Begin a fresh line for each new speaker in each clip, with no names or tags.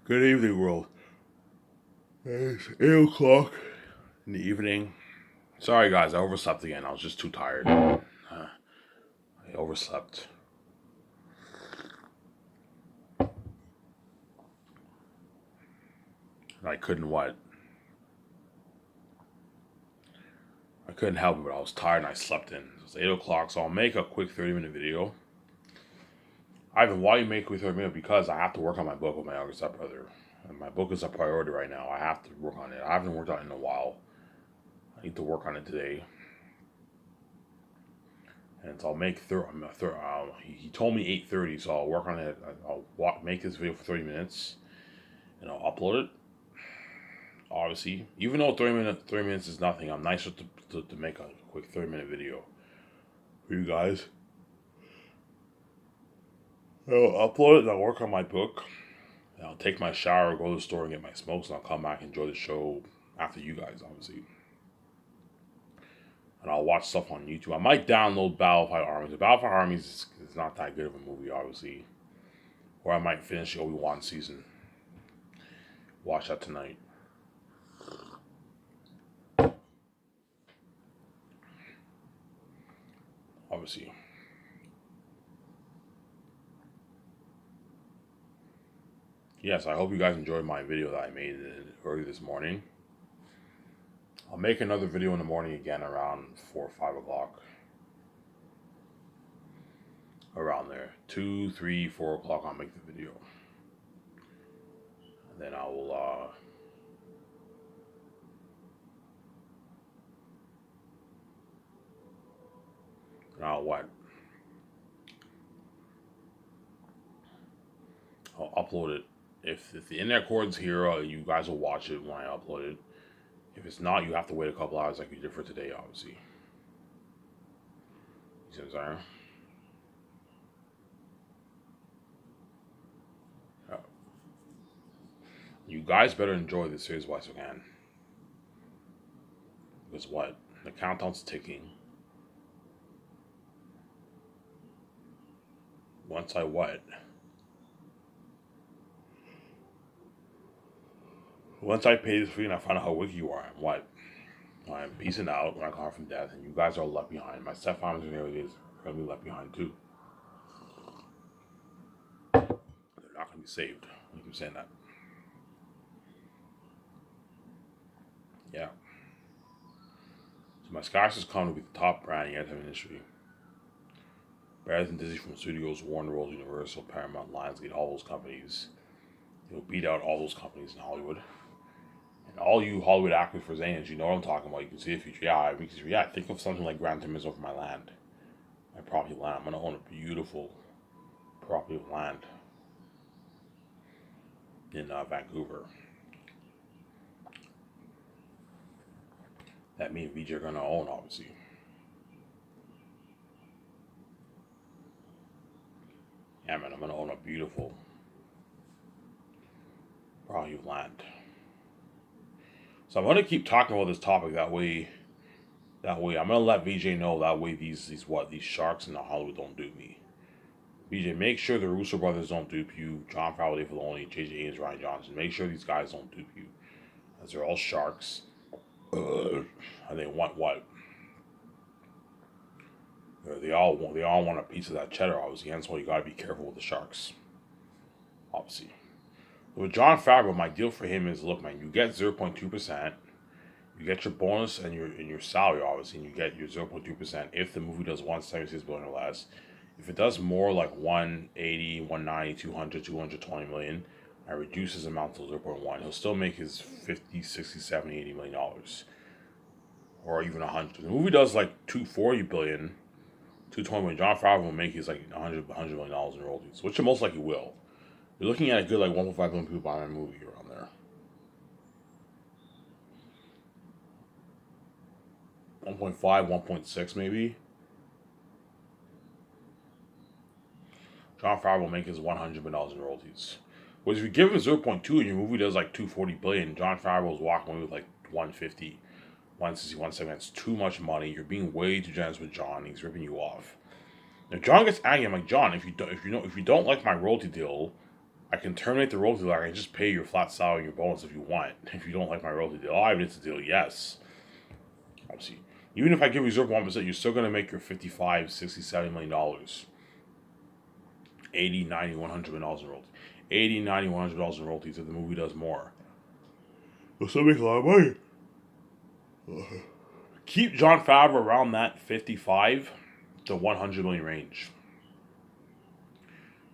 Good evening, world. It's 8 o'clock in the evening. Sorry, guys, I overslept again. I was just too tired. I overslept. And I couldn't what? I couldn't help it, but I was tired and I slept in. It's 8 o'clock, so I'll make a quick 30-minute video. Ivan, why you make a quick 30 minute? Because I have to work on my book with my younger stepbrother. And my book is a priority right now. I have to work on it. I haven't worked on it in a while. I need to work on it today. And so I'll make he told me 8:30, so I'll work on it. Make this video for 30 minutes, and I'll upload it. Obviously, even though 30 minutes is nothing, I'm nicer to make a quick 30-minute video for you guys. I'll upload it, and I'll work on my book. And I'll take my shower, go to the store, and get my smokes, and I'll come back and enjoy the show after you guys, obviously. And I'll watch stuff on YouTube. I might download Battlefield Armies. The Battlefield Armies is not that good of a movie, obviously. Or I might finish the Obi-Wan season. Watch that tonight. Obviously. Yes, I hope you guys enjoyed my video that I made early this morning. I'll make another video in the morning again around 4 or 5 o'clock. Around there. 2, 3, 4 o'clock I'll make the video. And then I will what? I'll upload it. If the internet cord's here, you guys will watch it when I upload it. If it's not, you have to wait a couple hours like you did for today, obviously. You see what I'm saying? You guys better enjoy this series while you can. Because what? The countdown's ticking. Once I what? Once I pay this fee and I find out how wicked you are, I'm peacing out when I come from death, and you guys are left behind. My stepfathers and everything are going to be left behind too. They're not going to be saved. I keep saying that. Yeah. So my Skywars is coming to be the top brand in the entertainment industry. Better than Disney from Studios, Warner Bros., Universal, Paramount, Lionsgate, all those companies. It'll beat out all those companies in Hollywood. And all you Hollywood actors for Zanes, you know what I'm talking about. You can see the future. Yeah, think of something like Gran Turismo for my land. My property land. I'm going to own a beautiful property of land in Vancouver. That me and VJ are going to own, obviously. Yeah, man, I'm going to own a beautiful property of land. So I'm going to keep talking about this topic that way. I'm going to let VJ know that way these sharks in the Hollywood don't dupe me. VJ, make sure the Russo brothers don't dupe you. John Favreau, Dave Filoni, J.J. Abrams, Rian Johnson. Make sure these guys don't dupe you, as they're all sharks. And they want what? They all want a piece of that cheddar. Obviously, hence why you got to be careful with the sharks. Obviously, with John Favreau, my deal for him is, look, man, you get 0.2%. You get your bonus and your salary, obviously, and you get your 0.2% if the movie does 176 billion or less. If it does more, like 180, 190, 200, 220 million, I reduce his amount to 0.1. He'll still make his 50, 60, 70, 80 million dollars. Or even 100. If the movie does like 240 billion, 220 million, John Favreau will make his like 100 million dollars in royalties, which it most likely will. You're looking at a good like 1.5 million people buying a movie around there. 1.5, 1.6 maybe. John Favreau will make his $100 million in royalties. Whereas if you give him 0.2 and your movie does like 240 billion, John Favreau is walking away with like 150, 160, 170. That's too much money. You're being way too generous with John. He's ripping you off. If John gets angry, I'm like, John, if you don't like my royalty deal, I can terminate the royalty deal. I can just pay your flat salary and your bonus if you want. If you don't like my royalty deal, I it's a deal, yes. Obviously, even if I give reserve 1%, you're still going to make your 55, 60, $70 million. 80, 90, $100 million in royalties. 80, 90, $100 in royalties if the movie does more. They'll still make a lot of money. Keep Jon Favreau around that 55 to 100 million range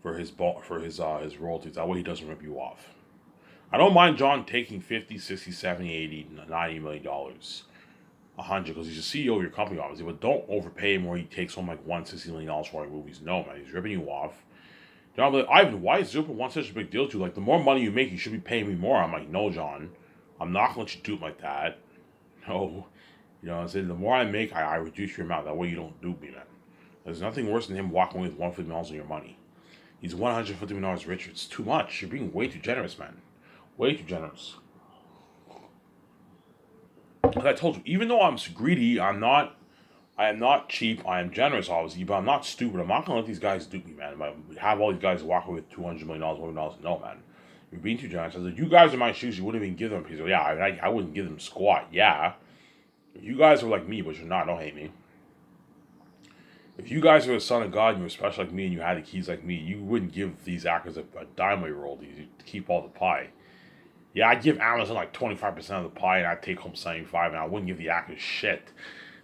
for his royalties. That way he doesn't rip you off. I don't mind John taking 50, 60, 70, 80, $90 million. 100 because he's the CEO of your company, obviously, but don't overpay him where he takes home like $160 million for your movies. No, man, he's ripping you off. John, like, Ivan, why is 0.1 such a big deal to you? Like, the more money you make, you should be paying me more. I'm like, no, John, I'm not gonna let you dupe like that. No, you know what I'm saying? The more I make, I reduce your amount. That way you don't dupe me, man. There's nothing worse than him walking away with $150 million of your money. He's $150 million richer. It's too much. You're being way too generous, man. Way too generous. As I told you, even though I'm greedy, I am not cheap. I am generous, obviously, but I'm not stupid. I'm not gonna let these guys dupe me, man. We have all these guys walk away with $200 million, $1 million. No, man, you're being too generous. I said, you guys are my shoes. You wouldn't even give them a piece. Yeah, I wouldn't give them squat. Yeah, if you guys were like me, but you're not. Don't hate me. If you guys were the son of God and you were special like me and you had the keys like me, you wouldn't give these actors a dime of your royalties. You'd keep all the pie. Yeah, I'd give Amazon like 25% of the pie and I'd take home 75 and I wouldn't give the actors shit.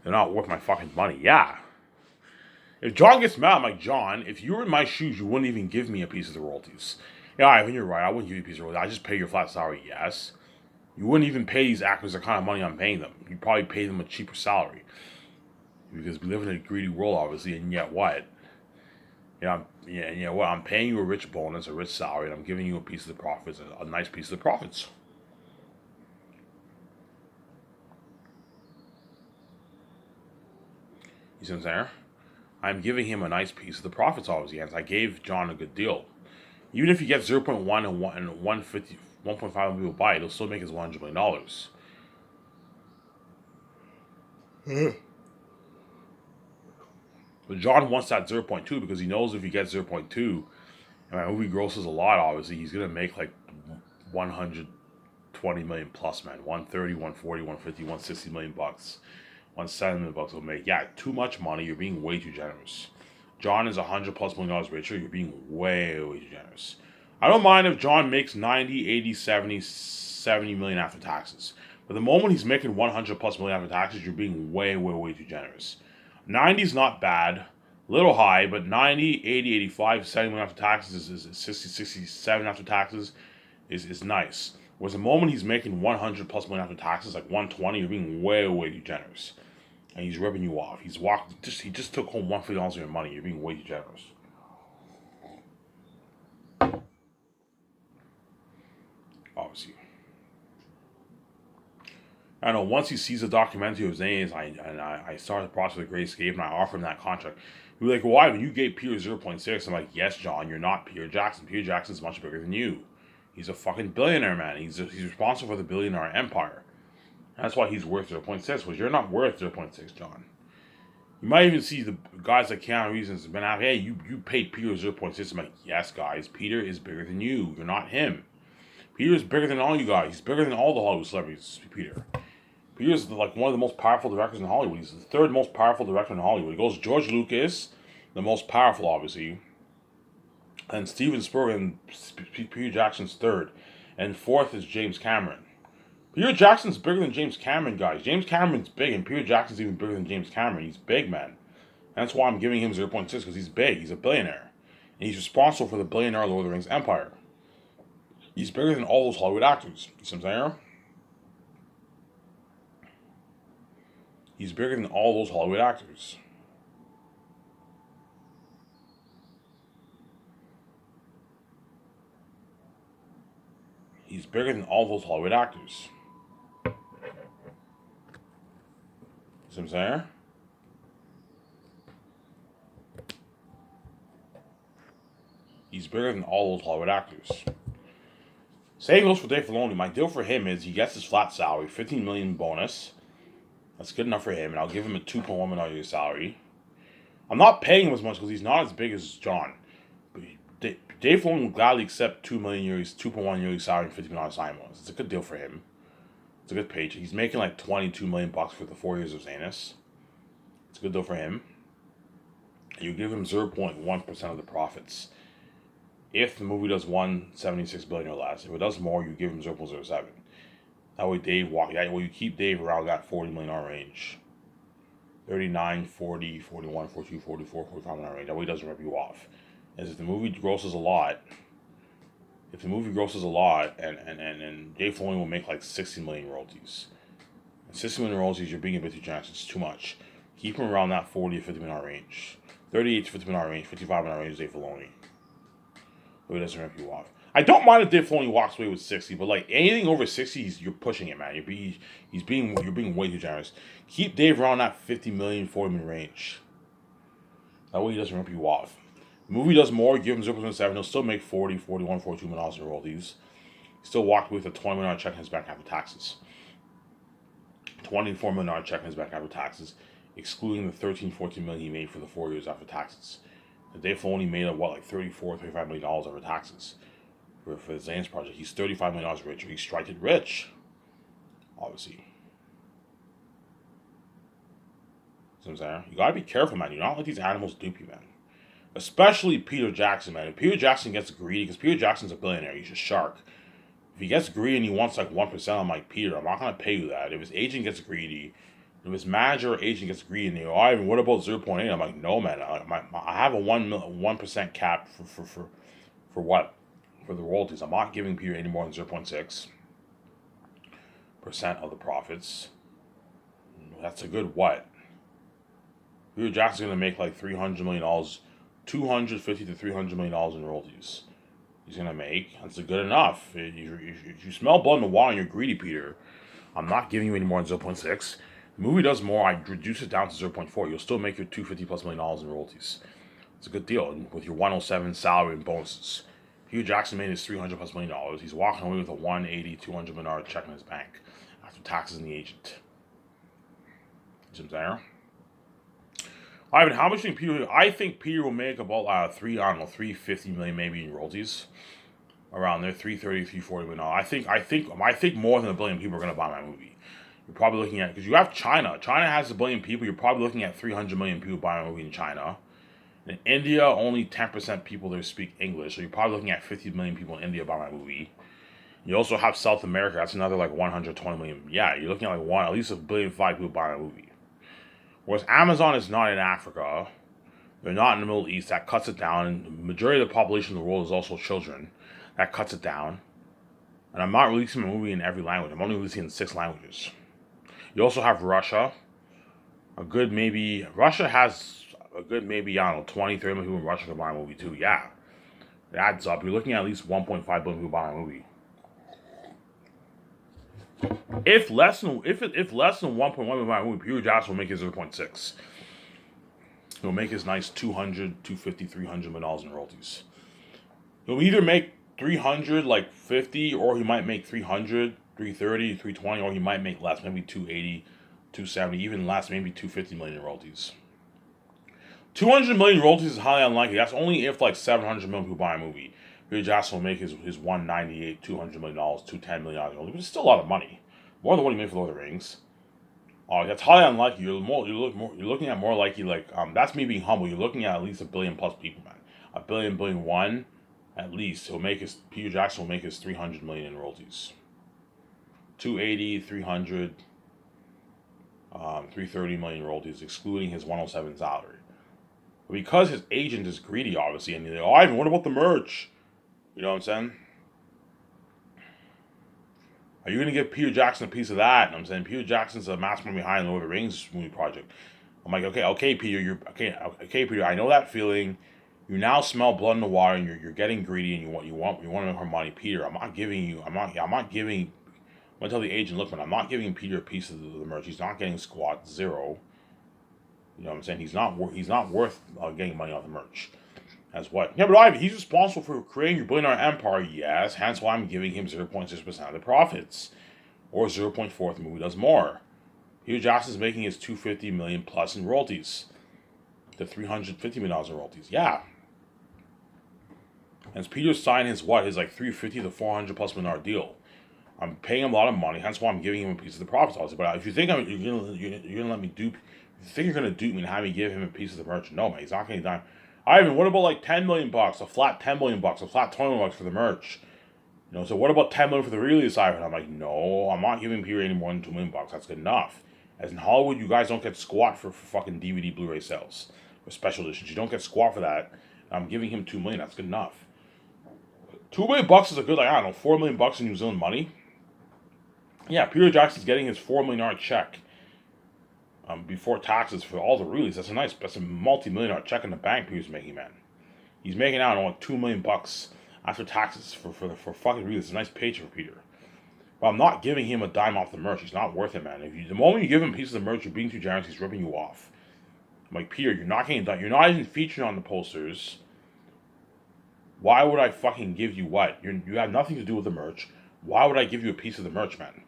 They're not worth my fucking money. Yeah. If John gets mad, I'm like, John, if you were in my shoes, you wouldn't even give me a piece of the royalties. Yeah, Ivan, you're right. I wouldn't give you a piece of royalties. I just pay your flat salary, yes. You wouldn't even pay these actors the kind of money I'm paying them. You'd probably pay them a cheaper salary. Because we live in a greedy world, obviously, and yet what? What? I'm paying you a rich bonus, a rich salary, and I'm giving you a piece of the profits, a nice piece of the profits. You see what I'm saying? I'm giving him a nice piece of the profits, obviously, and I gave John a good deal. Even if he gets 0.1 and 150, 1.5 people buy it, he'll still make his $100 million. But John wants that 0.2 because he knows if he gets 0.2, and my movie grosses a lot, obviously, he's going to make like 120 million plus, man. 130, 140, 150, 160 million bucks. 170 million bucks will make. Yeah, too much money. You're being way too generous. John is $100 plus million richer. You're being way, way too generous. I don't mind if John makes 90, 80, 70 million after taxes. But the moment he's making 100 plus million after taxes, you're being way, way, way too generous. 90 is not bad, little high, but 90, 80, 85, 70 million after taxes is 60, 67 after taxes is nice. Whereas the moment he's making 100 plus million after taxes, like 120, you're being way, way too generous. And he's ripping you off. He just took home $150 of your money. You're being way too generous. Obviously. I don't know, once he sees the documentary of Zane's, I started the process of the Great Escape and I offered him that contract. He was like, why? When you gave Peter 0.6, I'm like, yes, John, you're not Peter Jackson. Peter Jackson's much bigger than you. He's a fucking billionaire, man. He's responsible for the billionaire empire. That's why he's worth 0.6, because you're not worth 0.6, John. You might even see the guys like Keanu Reeves and Ben Affleck, hey, you paid Peter 0.6. I'm like, yes, guys, Peter is bigger than you. You're not him. Peter is bigger than all you guys. He's bigger than all the Hollywood celebrities, Peter. Peter's like one of the most powerful directors in Hollywood. He's the third most powerful director in Hollywood. It goes George Lucas, the most powerful, obviously. And Steven Spielberg and Peter Jackson's third. And fourth is James Cameron. Peter Jackson's bigger than James Cameron, guys. James Cameron's big, and Peter Jackson's even bigger than James Cameron. He's big, man. And that's why I'm giving him 0.6, because he's big. He's a billionaire. And he's responsible for the billionaire Lord of the Rings empire. He's bigger than all those Hollywood actors. You see what I'm saying? He's bigger than all those Hollywood actors. He's bigger than all those Hollywood actors. You see what I'm saying? He's bigger than all those Hollywood actors. Same goes for Dave Filoni. My deal for him is he gets his flat salary, $15 million bonus. That's good enough for him, and I'll give him a $2.1 million salary. I'm not paying him as much because he's not as big as John. But Dave Dave Filoni will gladly accept 2.1 yearly salary and $50 million sign bonus. It's a good deal for him. It's a good paycheck. He's making like $22 million for the 4 years of Zanus. It's a good deal for him. You give him 0.1% of the profits. If the movie does $176 billion or less, if it does more, you give him 0.07. That way you keep Dave around that $40 million range. 39, 40, 41, 42, 44, 45 million range. That way he doesn't rip you off. As if the movie grosses a lot, and Dave Filoni will make like 60 million royalties. And 60 million royalties, you're being a bit too generous. It's too much. Keep him around that 40 to 50 million range. 38 to 50 million range, 55 million range is Dave Filoni. So he doesn't rip you off. I don't mind if Dave Filoni walks away with 60, but like anything over 60, you're pushing it, man. You're being way too generous. Keep Dave around that 50 million, 40 million range. That way he doesn't rip you off. The movie does more, give him 0.7, he'll still make 40, 41, 42 million dollars in royalties. He still walked with a $20 million check in his bank after taxes. $24 million check in his bank after taxes, excluding the $13-14 million he made for the 4 years after taxes. And Dave Filoni made like $34-35 million after taxes for the Zanus project. He's $35 million richer. He's strike it rich, obviously. See what I'm saying? You gotta be careful, man. You don't let these animals dupe you, man. Especially Peter Jackson, man. If Peter Jackson gets greedy, because Peter Jackson's a billionaire, he's a shark. If he gets greedy and he wants like 1%, I'm like, Peter, I'm not going to pay you that. If his agent gets greedy, if his manager or agent gets greedy, and they go, Ivan, what about 0.8? I'm like, no, man. I have a 1% cap for what? For the royalties. I'm not giving Peter any more than 0.6% of the profits. That's a good what? Peter Jackson's going to make like $300 million, $250 to $300 million in royalties. He's going to make. That's good enough. If you smell blood in the water and you're greedy, Peter, I'm not giving you any more than 0.6. The movie does more. I reduce it down to 0.4. You'll still make your $250+ million in royalties. It's a good deal with your 107 salary and bonuses. Hugh Jackson made his $300+ million. He's walking away with a $180-200 million check in his bank after taxes and the agent. See what I'm saying? Ivan, how much do you think Peter? I think Peter will make about $350 million maybe in royalties, around there, 330, 340 million. I think more than 1 billion people are going to buy my movie. You're probably looking at, because you have China. China has 1 billion people. You're probably looking at 300 million people buying a movie in China. In India, only 10% people there speak English, so you're probably looking at 50 million people in India buy my movie. You also have South America. That's another like 120 million. Yeah, you're looking at like at least 1.5 billion people buying a movie. Whereas Amazon is not in Africa, they're not in the Middle East, that cuts it down, and the majority of the population of the world is also children. That cuts it down. And I'm not releasing my movie in every language. I'm only releasing in 6 languages. You also have Russia. Russia has a good maybe, 20, 30 million people in Russia can buy a movie too. Yeah. It adds up. You're looking at least 1.5 billion people buying a movie. If less than 1.1 million buy a movie, Peter Jackson will make his 0.6. He'll make his nice $200, $250, $300 million in royalties. He'll either make 300, like 50, or he might make 300, 330, 320, or he might make less, maybe 280, 270, even less, maybe 250 million in royalties. 200 million royalties is highly unlikely. That's only if like 700 million people buy a movie. Peter Jackson will make his 198, $200 million, $210 million, but it's still a lot of money. More than what he made for Lord of the Rings. That's highly unlikely. You're looking at more likely, that's me being humble. You're looking at least 1 billion plus people, man. 1 billion, one, at least. Peter Jackson will make his 300 million in royalties. 280, 300, 330 million royalties, excluding his 107 salary. But because his agent is greedy, obviously, and they're like, Ivan, what about the merch? You know what I'm saying? Are you going to give Peter Jackson a piece of that? And I'm saying Peter Jackson's a mastermind behind the Lord of the Rings movie project. I'm like, okay, Peter, Peter. I know that feeling. You now smell blood in the water, and you're getting greedy, and you want to make more money, Peter. I'm not giving. I'm gonna tell the agent, look, man, I'm not giving Peter a piece of the merch. He's not getting squat, zero. You know what I'm saying? He's not worth getting money off the merch. As what? Yeah, but Ivan, he's responsible for creating your billionaire empire. Yes, hence why I'm giving him 0.6% of the profits, or 0.4 if the movie does more. Hugh Jackson's making his 250 million plus in royalties, the 350 million in royalties. Yeah, And Peter signed his like 350 to 400 plus $1 million deal. I'm paying him a lot of money, hence why I'm giving him a piece of the profits, obviously. But if you think you're gonna let me dupe, if you think you're gonna dupe me and have me give him a piece of the merch, no, man, he's not getting dime. Ivan, what about like $10 million, a flat $10 million, a flat $20 million for the merch? So what about $10 million for the release, Ivan? I'm like, no, I'm not giving Peter any more than $2 million. That's good enough. As in Hollywood, you guys don't get squat for fucking DVD Blu-ray sales or special editions. You don't get squat for that. I'm giving him $2 million. That's good enough. $2 million is a good, like, I don't know, $4 million in New Zealand money. Yeah, Peter Jackson's getting his $4 million check before taxes for all the release. That's a multi-million-dollar check in the bank Peter's making, man. He's making out on like $2 million after taxes for fucking release. It's a nice paycheck for Peter. But I'm not giving him a dime off the merch. He's not worth it, man. The moment you give him pieces of merch, you're being too generous. He's ripping you off. I'm like, Peter, you're not getting done. You're not even featured on the posters. Why would I fucking give you what? You have nothing to do with the merch. Why would I give you a piece of the merch, man?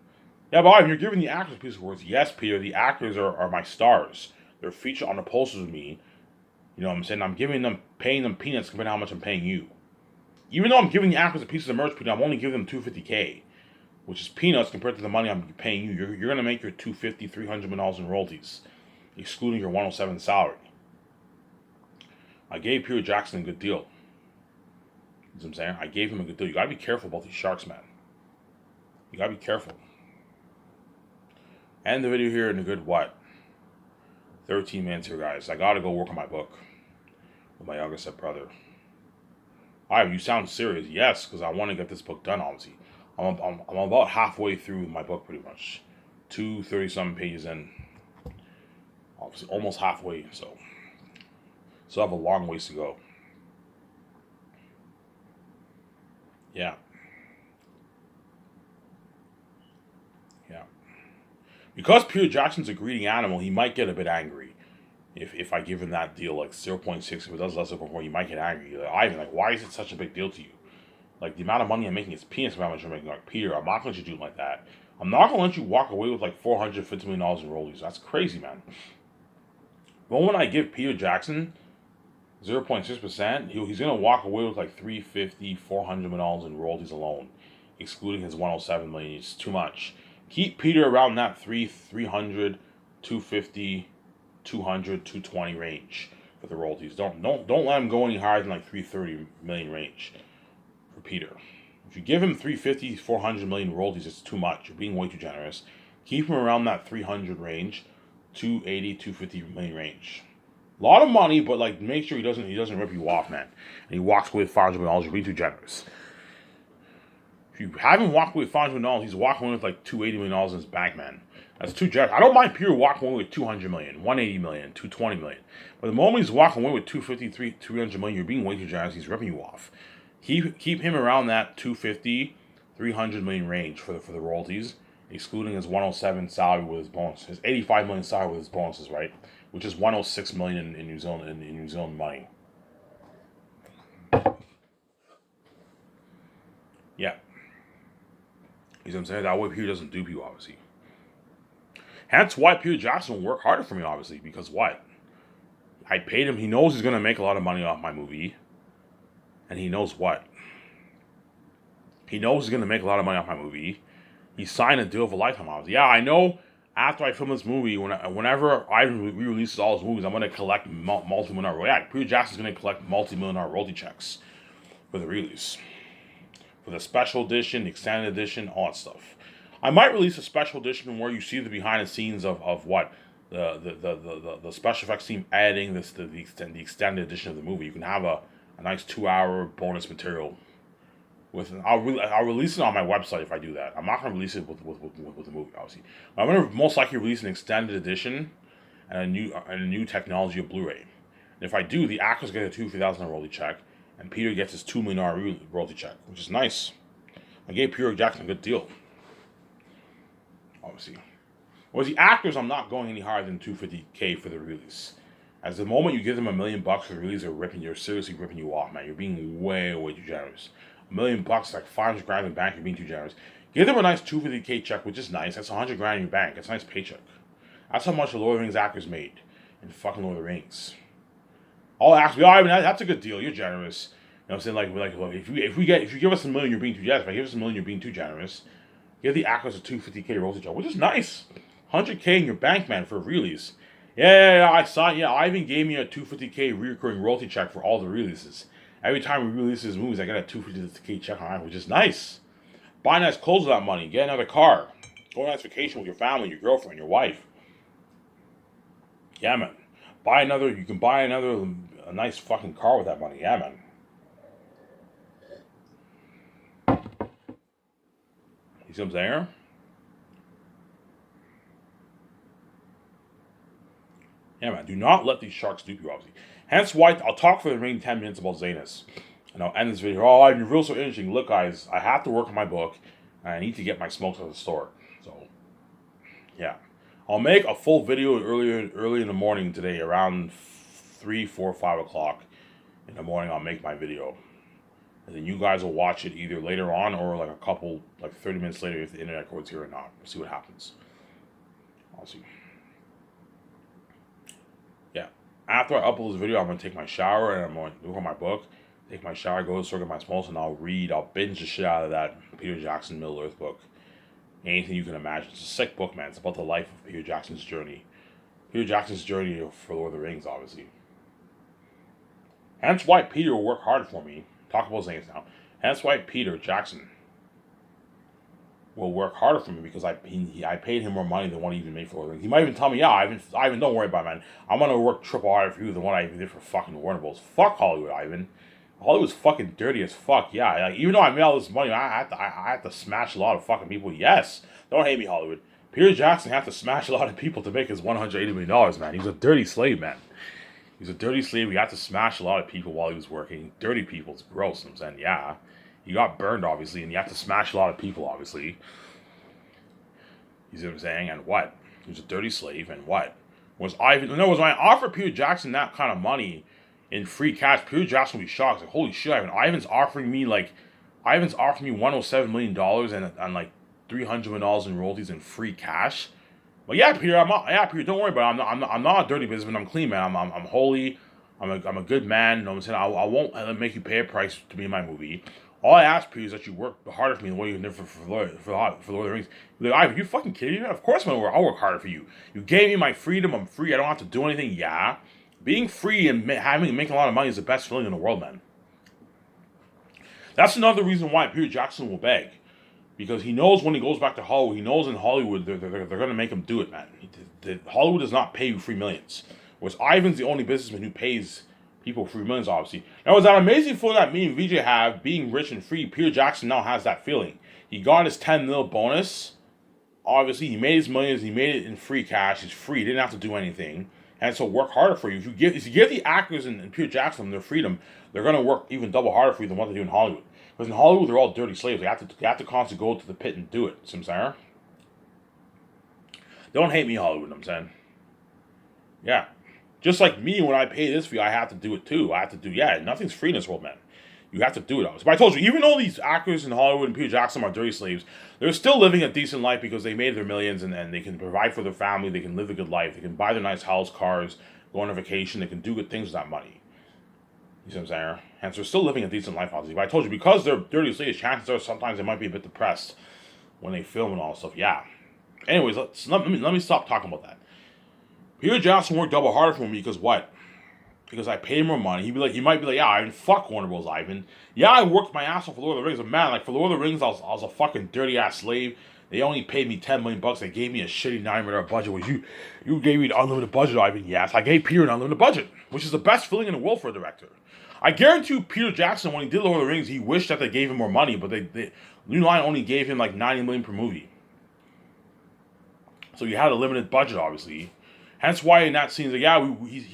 Yeah, but you're giving the actors a piece of words. Yes, Peter, the actors are my stars. They're featured on the posters with me. You know what I'm saying? I'm paying them peanuts compared to how much I'm paying you. Even though I'm giving the actors a piece of the merch, Peter, I'm only giving them $250K, which is peanuts compared to the money I'm paying you. You're going to make your $250, $300 million in royalties, excluding your 107 salary. I gave Peter Jackson a good deal. You know what I'm saying? I gave him a good deal. You got to be careful about these sharks, man. You got to be careful. End the video here in a good, 13 minutes here, guys. I got to go work on my book with my youngest stepbrother. Alright, you sound serious. Yes, because I want to get this book done, obviously. I'm about halfway through my book, pretty much. 230-something pages in. Obviously, almost halfway, so. Still have a long ways to go. Yeah. Because Peter Jackson's a greedy animal, he might get a bit angry. If I give him that deal, like 0.6, if it does less than 0.4, you might get angry. Like, Ivan, why is it such a big deal to you? Like, the amount of money I'm making is peanuts for how much I'm making. Like, Peter, I'm not going to let you do it like that. I'm not going to let you walk away with like $450 million in royalties. That's crazy, man. But when I give Peter Jackson 0.6%, he's going to walk away with like $350, $400 million in royalties alone, excluding his 107 million. It's too much. Keep Peter around that 300, 250, 200, 220 range for the royalties. Don't let him go any higher than like 330 million range for Peter. If you give him 350, 400 million royalties, it's too much. You're being way too generous. Keep him around that 300 range, 280, 250 million range. A lot of money, but like make sure he doesn't rip you off, man. And he walks away with $500 million. You're being too generous. If you haven't walked away with $500 million, he's walking away with like $280 million in his bank, man. That's too generous. I don't mind Peter walking away with $200 million, $180 million, $220 million. But the moment he's walking away with $250, $300 million, you're being way too generous. He's ripping you off. Keep him around that $250, $300 million range for the royalties, excluding his 107 salary with his bonus, his 85 million salary with his bonuses, right? Which is 106 million in New Zealand money. Yeah. You know what I'm saying? That way Peter doesn't dupe you, obviously. Hence why Peter Jackson will work harder for me, obviously, because what? I paid him. He knows he's going to make a lot of money off my movie. And he knows what? He knows he's going to make a lot of money off my movie. He signed a deal of a lifetime, obviously. Yeah, I know after I film this movie, whenever I re-releases all his movies, I'm going to collect multi-million-dollar royalty. Yeah, Peter Jackson's going to collect multi-million-dollar royalty checks for the release. For the special edition, the extended edition, all that stuff. I might release a special edition where you see the behind the scenes of what the special effects team editing the extended edition of the movie. You can have a nice 2-hour bonus material. I'll release it on my website if I do that. I'm not going to release it with the movie, obviously. I'm going to most likely release an extended edition and a new technology of Blu-ray. And if I do, the actors get a $250,000 royalty check, and Peter gets his $2 million royalty check, which is nice. I gave Peter Jackson a good deal. Obviously. Whereas the actors, I'm not going any higher than $250K for the release. As the moment you give them $1 million for the release, you're seriously ripping you off, man. You're being way too generous. $1 million, like $500,000 in the bank, you're being too generous. Give them a nice $250K check, which is nice. That's $100,000 in your bank. That's a nice paycheck. That's how much the Lord of the Rings actors made in fucking Lord of the Rings. All actors, that's a good deal. You're generous. what I'm saying? Like well, if you give us a million, you're being too generous. If I give us a million, you're being too generous. Give the actors a 250K royalty check, which is nice. 100K in your bank, man, for release. Yeah, I saw. Yeah, Ivan gave me a 250K recurring royalty check for all the releases. Every time we release his movies, I get a 250K check on Ivan, which is nice. Buy nice clothes with that money. Get another car. Go on a nice vacation with your family, your girlfriend, your wife. Yeah, man. Buy another. You can buy another a nice fucking car with that money. Yeah, man. You see what I'm saying? Yeah, man. Do not let these sharks dupe you, obviously. Hence why I'll talk for the remaining 10 minutes about Zanus. And I'll end this video. Oh, your real so interesting. Look, guys, I have to work on my book. And I need to get my smokes at the store. So, yeah. I'll make a full video early in the morning today, around 3, 4, 5 o'clock in the morning. I'll make my video. And then you guys will watch it either later on or like 30 minutes later if the internet goes here or not. We'll see what happens. I'll see. Yeah. After I upload this video, I'm going to take my shower and I'm going to look at my book. Take my shower, go to get my smokes, and I'll binge the shit out of that Peter Jackson Middle Earth book. Anything you can imagine. It's a sick book, man. It's about the life of Peter Jackson's journey. Peter Jackson's journey for Lord of the Rings, obviously. Hence why Peter will work hard for me. Talk about things now. Hence why Peter Jackson will work harder for me because I paid him more money than what he even made for Lord of the Rings. He might even tell me, yeah, Ivan, don't worry about it, man. I'm going to work triple harder for you than what I even did for fucking Warner Bros. Fuck Hollywood, Ivan. Hollywood's fucking dirty as fuck. Yeah, like, even though I made all this money, I had to smash a lot of fucking people. Yes, don't hate me, Hollywood. Peter Jackson had to smash a lot of people to make his $180 million, man. He's a dirty slave, man. He's a dirty slave. He had to smash a lot of people while he was working. Dirty people. It's gross. I'm saying, yeah. He got burned, obviously, and you have to smash a lot of people, obviously. You see what I'm saying? And what? He was a dirty slave, and what? When I offered Peter Jackson that kind of money in free cash, Peter Jackson would be shocked. Like, holy shit, Ivan's offering me $107 million and like $300 million in royalties in free cash. Well, yeah, Peter, don't worry about it. I'm not a dirty businessman. I'm clean, man. I'm holy. I'm a good man. You know what I'm saying? I won't make you pay a price to be in my movie. All I ask, Peter, is that you work harder for me than what you did for Lord of the Rings. Like, Ivan, you fucking kidding me? Of course I'll work harder for you. You gave me my freedom. I'm free. I don't have to do anything. Yeah. Being free and making a lot of money is the best feeling in the world, man. That's another reason why Peter Jackson will beg. Because he knows when he goes back to Hollywood, he knows in Hollywood they're going to make him do it, man. Hollywood does not pay you free millions. Whereas Ivan's the only businessman who pays people free millions, obviously. Now, was that amazing feeling that me and VJ have, being rich and free? Peter Jackson now has that feeling. He got his 10 mil bonus. Obviously, he made his millions. He made it in free cash. He's free. He didn't have to do anything. And so work harder for you. If you give the actors and Peter Jackson their freedom, they're going to work even double harder for you than what they do in Hollywood. Because in Hollywood, they're all dirty slaves. They have to constantly go to the pit and do it. See what I'm saying? Don't hate me, Hollywood, I'm saying. Yeah. Just like me, when I pay this fee, I have to do it too. Nothing's free in this world, man. You have to do it. But I told you, even though these actors in Hollywood and Peter Jackson are dirty slaves, they're still living a decent life because they made their millions and they can provide for their family. They can live a good life. They can buy their nice house, cars, go on a vacation. They can do good things with that money. You see what I'm saying? Hence, they're still living a decent life, obviously. But I told you, because they're dirty slaves, chances are sometimes they might be a bit depressed when they film and all that stuff. Yeah. Anyways, let me stop talking about that. Peter Jackson worked double harder for me because what? Because I paid him more money. He might be like, yeah, Ivan, fuck Warner Bros. Ivan. Yeah, I worked my ass off for Lord of the Rings, but man, like for Lord of the Rings, I was a fucking dirty ass slave. They only paid me $10 million. They gave me a shitty $9 million budget. Which you gave me an unlimited budget, Ivan. Yes, I gave Peter an unlimited budget, which is the best feeling in the world for a director. I guarantee you, Peter Jackson, when he did Lord of the Rings, he wished that they gave him more money, but New Line only gave him like $90 million per movie. So you had a limited budget, obviously. Hence why in that scene, like, yeah,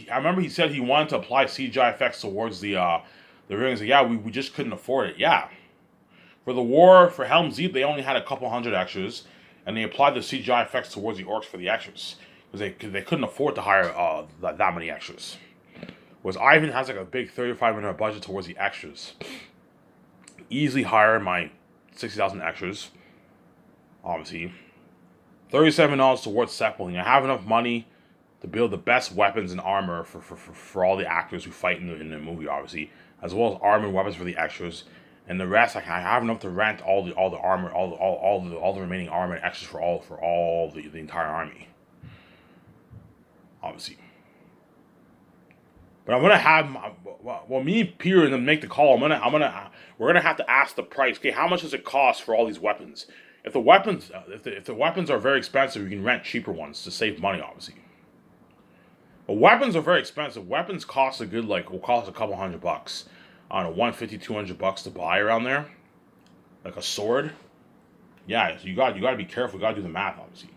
I remember he said he wanted to apply CGI effects towards the rings. Like, yeah, we just couldn't afford it. Yeah. For the war, for Helm's Deep, they only had a couple hundred extras, and they applied the CGI effects towards the orcs for the extras. Because they couldn't afford to hire that many extras. Whereas Ivan has like a big $35 million budget towards the extras. Easily hire my 60,000 extras, obviously. $37 towards set building. I have enough money to build the best weapons and armor for all the actors who fight in the movie, obviously. as well as armor and weapons for the extras. And the rest, I have enough to rent all the armor, all the remaining armor and extras for all the entire army. Obviously. But I'm gonna have me and Peter and then make the call. We're gonna have to ask the price. Okay, how much does it cost for all these weapons? If the weapons are very expensive, you can rent cheaper ones to save money, obviously. But weapons are very expensive. Weapons cost a good will cost a couple $100. I don't know, 150, $200 to buy around there. Like a sword. Yeah, so you got to be careful. You got to do the math, obviously.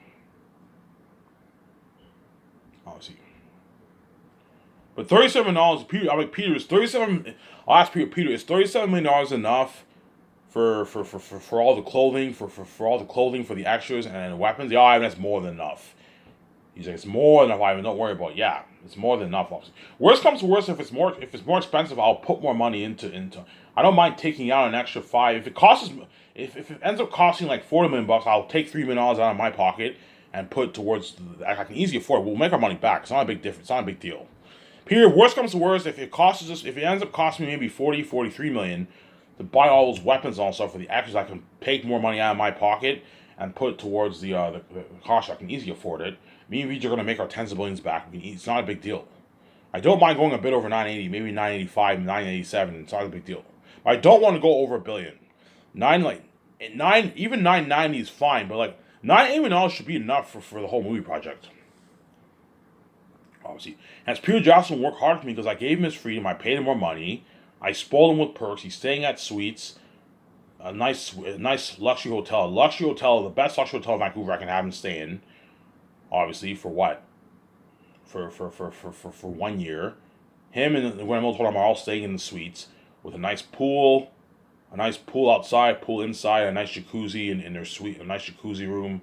Obviously. But $37, Peter. I'm like, Peter, is 37. I'll ask Peter, is $37 million enough for all the clothing, for all the clothing, for the extras and the weapons? Yeah, Ivan, that's more than enough. He's like, it's more than enough, Ivan. Don't worry about it. Yeah, it's more than enough. Obviously. Worst comes to worst, if it's more expensive, I'll put more money into. I don't mind taking out an extra $5. If it ends up costing like $40 million, I'll take $3 million out of my pocket and put towards. I can easily afford. We'll make our money back. It's not a big difference. It's not a big deal. Period. Worst comes to worst, if it ends up costing me maybe 43 million to buy all those weapons and all stuff for the extras, I can take more money out of my pocket and put it towards the cost. I can easily afford it. Me and Reed are going to make our tens of billions back. It's not a big deal. I don't mind going a bit over 980, maybe 985, 987. It's not a big deal. But I don't want to go over $1 billion. Even 990 is fine, but like $980 million should be enough for the whole movie project. Obviously. And Peter Jackson worked hard for me because I gave him his freedom. I paid him more money. I spoiled him with perks. He's staying at suites, a nice luxury hotel. The best luxury hotel in Vancouver I can have him stay in. Obviously, for what? For 1 year. Him and Gwen Milton are all staying in the suites with a nice pool outside, pool inside, a nice jacuzzi in their suite, a nice jacuzzi room,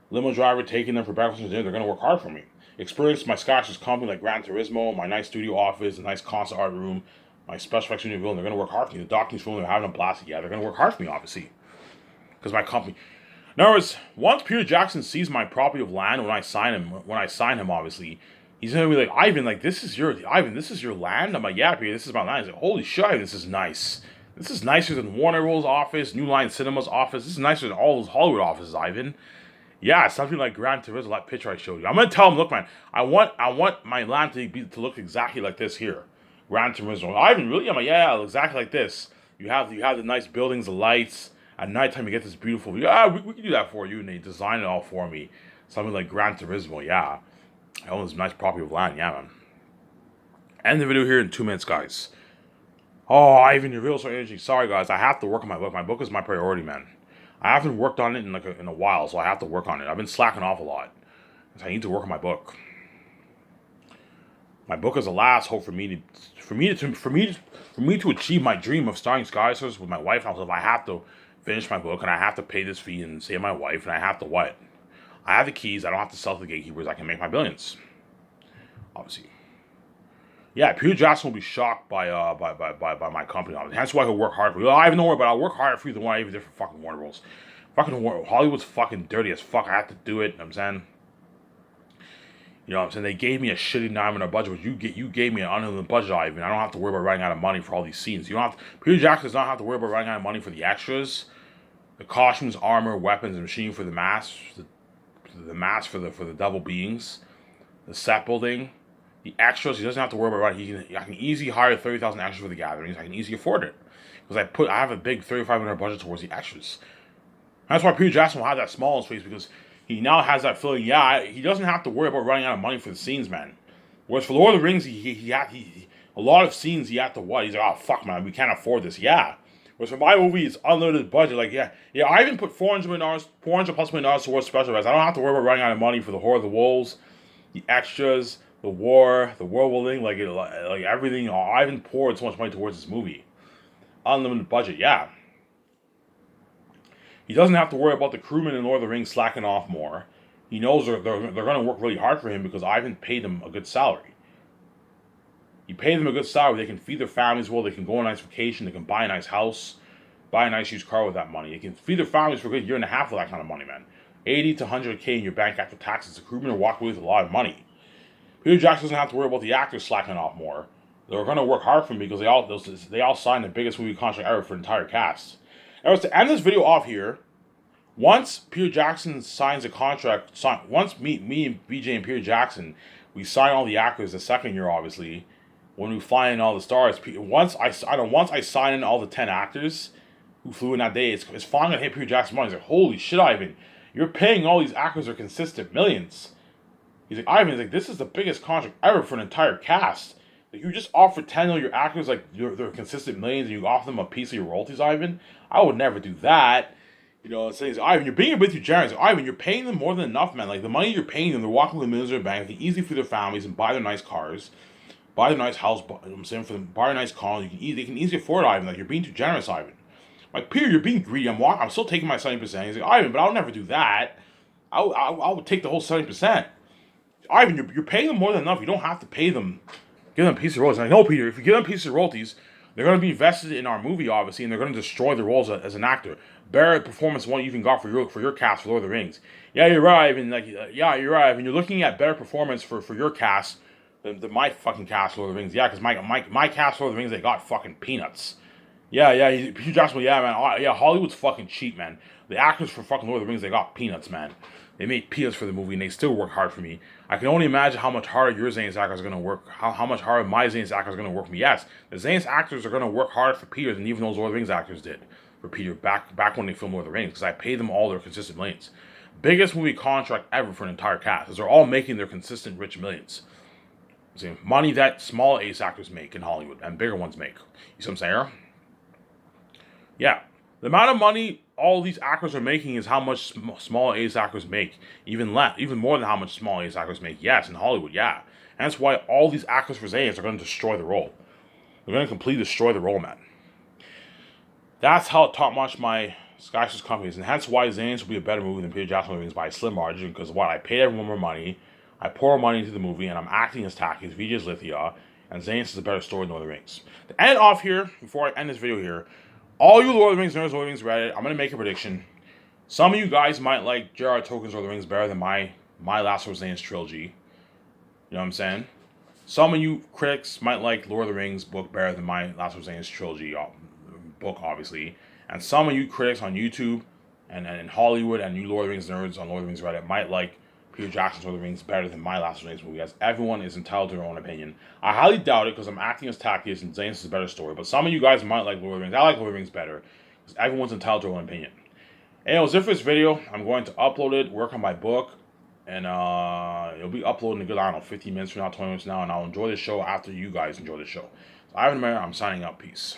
limo driver taking them for breakfast and dinner. They're gonna work hard for me. Experience my Scottish company like Gran Turismo, my nice studio office, a nice concert art room, my special effects studio, and they're gonna work hard for me. The docking room, they're having a blast. Yeah, they're gonna work hard for me, obviously, because my company. In other words, once Peter Jackson sees my property of land when I sign him, obviously, he's gonna be like, Ivan, this is your land. I'm like, yeah, Peter, this is my land. He's like, holy shit, Ivan, this is nice. This is nicer than Warner Bros. Office, New Line Cinema's office. This is nicer than all those Hollywood offices, Ivan. Yeah, something like Gran Turismo, that picture I showed you. I'm gonna tell him, look, man, I want my land to look exactly like this here, Gran Turismo. Ivan, really? I'm like, yeah, exactly like this. You have the nice buildings, the lights. At nighttime, you get this beautiful view. Yeah, we can do that for you, and they design it all for me. Something like Gran Turismo. Yeah, I own this nice property of land. Yeah, man. End the video here in 2 minutes, guys. Oh, Ivan, your video's so interesting. Sorry, guys, I have to work on my book. My book is my priority, man. I haven't worked on it in a while, so I have to work on it. I've been slacking off a lot. So I need to work on my book. My book is the last hope for me to achieve my dream of starting Skyscrapers with my wife. Also, I have to finish my book, and I have to pay this fee and save my wife, and I have to what? I have the keys. I don't have to sell to the gatekeepers. I can make my billions. Obviously. Yeah, Peter Jackson will be shocked by my company. That's why he'll work hard for you. I even know but I'll work harder for you than what I even did for fucking Warner Bros. Hollywood's fucking dirty as fuck. I have to do it. You know what I'm saying? You know what I'm saying? They gave me a shitty $9 budget, but you gave me an unlimited budget, Ivan. I don't have to worry about running out of money for all these scenes. Peter Jackson does not have to worry about running out of money for the extras, the costumes, armor, weapons, and machining for the masks, the masks for the devil beings, the set building. The extras, he doesn't have to worry about it. I can easily hire 30,000 extras for the gatherings. I can easily afford it. Because I have a big $3,500 budget towards the extras. That's why Peter Jackson will have that small space, because he now has that feeling, he doesn't have to worry about running out of money for the scenes, man. Whereas for Lord of the Rings, a lot of scenes he had to what? He's like, oh, fuck, man, we can't afford this. Yeah. Whereas for my movie, it's unlimited budget. I even put $400 plus million towards special effects. I don't have to worry about running out of money for the Horde of the Wolves, the extras, the world building, like everything. I even poured so much money towards this movie. Unlimited budget, yeah. He doesn't have to worry about the crewmen in Lord of the Rings slacking off more. He knows they're going to work really hard for him because Ivan paid them a good salary. He paid them a good salary. They can feed their families well. They can go on a nice vacation. They can buy a nice house, buy a nice used car with that money. They can feed their families for a good year and a half with that kind of money, man. 80 to 100K in your bank after taxes. The crewmen are walking away with a lot of money. Peter Jackson doesn't have to worry about the actors slacking off more. They're gonna work hard for me because they all signed the biggest movie contract ever for the entire cast. And to end this video off here, once Peter Jackson signs a contract, once me and BJ and Peter Jackson, we sign all the actors the second year, obviously, when we fly in all the stars. Once I sign in all the 10 actors who flew in that day, it's finally gonna hit Peter Jackson's money. He's like, holy shit, Ivan, you're paying all these actors their consistent millions. He's like, Ivan, he's like, this is the biggest contract ever for an entire cast. Like, you just offer 10 of your actors like their consistent millions, and you offer them a piece of your royalties, Ivan. I would never do that. You know, saying, Ivan, you're being a bit too generous. Ivan, you're paying them more than enough, man. Like, the money you're paying them, they're walking with millions in their bank. They can easily feed their families and buy their nice cars, buy their nice house. I'm saying for them, buy their nice car. They can easily afford it, Ivan. Like, you're being too generous, Ivan. Like, Peter, you're being greedy. I'm still taking my 70%. He's like, Ivan, but I'll never do that. I would take the whole 70%. Ivan, you're paying them more than enough. You don't have to pay them. Give them a piece of royalties. I know, Peter, if you give them a piece of royalties, they're going to be invested in our movie, obviously, and they're going to destroy their roles as an actor. Better performance one you even got for your cast for Lord of the Rings. Yeah, you're right, Ivan. You're right, Ivan. You're looking at better performance for your cast than my fucking cast for Lord of the Rings. Yeah, because my cast for Lord of the Rings, they got fucking peanuts. Yeah. Peter Jackson, yeah, man. Yeah, Hollywood's fucking cheap, man. The actors for fucking Lord of the Rings, they got peanuts, man. They made peanuts for the movie, and they still work hard for me. I can only imagine how much harder your Zane's actors are going to work, how much harder my Zane's actors are going to work for me. Yes, the Zane's actors are going to work harder for Peter than even those Lord of the Rings actors did for Peter back when they filmed Lord of the Rings, because I paid them all their consistent millions. Biggest movie contract ever for an entire cast, because they're all making their consistent rich millions. See, money that small ace actors make in Hollywood and bigger ones make. You see what I'm saying? Yeah. The amount of money all these actors are making is how much small ace actors make. Even more than how much small ace actors make. Yes, in Hollywood, yeah. And that's why all these actors for Zanes are going to destroy the role. They're going to completely destroy the role, man. That's how top notch my Sky Source company is. And that's why Zanes will be a better movie than Peter Jackson movies by a slim margin. Because what? I paid everyone more money. I pour more money into the movie. And I'm acting as Taki, as Vijay's Lithia. And Zanes is a better story than Lord of the Rings. To end off here, before I end this video here, all you Lord of the Rings nerds, Lord of the Rings Reddit, I'm going to make a prediction. Some of you guys might like J.R.R. Tolkien's Lord of the Rings better than my Last of Zane's trilogy. You know what I'm saying? Some of you critics might like Lord of the Rings book better than my Last of Zane's trilogy book, obviously. And some of you critics on YouTube and in Hollywood and you Lord of the Rings nerds on Lord of the Rings Reddit might like Peter Jackson's Lord of the Rings better than my Last of Rings movie, as everyone is entitled to their own opinion. I highly doubt it because I'm acting as Tacitus and Zane's is a better story, but some of you guys might like Lord of the Rings. I like Lord of the Rings better because everyone's entitled to their own opinion. Anyways, if this video, I'm going to upload it, work on my book, and it'll be uploaded in a good, I don't know, 15 minutes from now, 20 minutes now, and I'll enjoy the show after you guys enjoy the show. So, Ivan Mayer, I'm signing out. Peace.